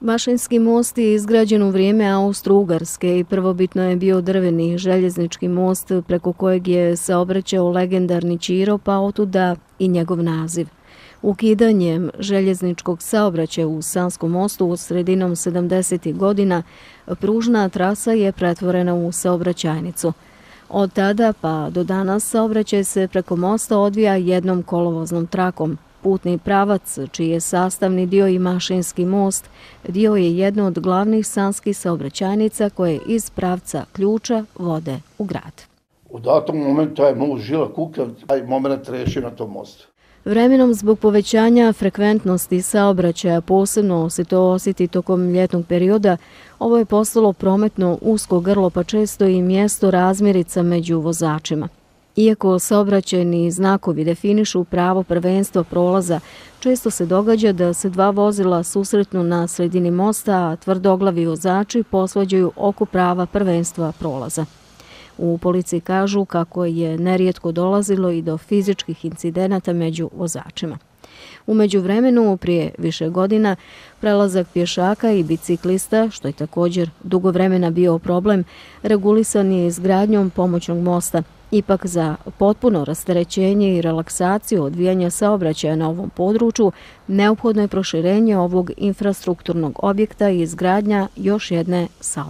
Mašinski most je izgrađen u vrijeme Austro-Ugarske i prvobitno je bio drveni željeznički most preko kojeg je saobraćao legendarni Ćiro, pa otuda i njegov naziv. Ukidanjem željezničkog saobraćaja u Sanskom mostu od sredinom 70. godina pružna trasa je pretvorena u saobraćajnicu. Od tada pa do danas saobraćaj se preko mosta odvija jednom kolovoznom trakom. Putni pravac, čiji je sastavni dio i Mašinski most, dio je jedno od glavnih sanskih saobraćajnica koje iz pravca Ključa vode u grad. U datom momentu je mogu žila kuka, taj moment rešio na tom mostu. Vremenom zbog povećanja frekventnosti saobraćaja, posebno se to osjeti tokom ljetnog perioda, ovo je postalo prometno usko grlo pa često i mjesto razmirica među vozačima. Iako saobraćajni znakovi definišu pravo prvenstva prolaza, često se događa da se dva vozila susretnu na sredini mosta, a tvrdoglavi vozači posvađaju oko prava prvenstva prolaza. U policiji kažu kako je nerijetko dolazilo i do fizičkih incidenata među vozačima. U međuvremenu, prije više godina, prelazak pješaka i biciklista, što je također dugo vremena bio problem, regulisan je izgradnjom pomoćnog mosta. Ipak za potpuno rasterećenje i relaksaciju odvijanja saobraćaja na ovom području neophodno je proširenje ovog infrastrukturnog objekta i izgradnja još jedne saobraćajnice.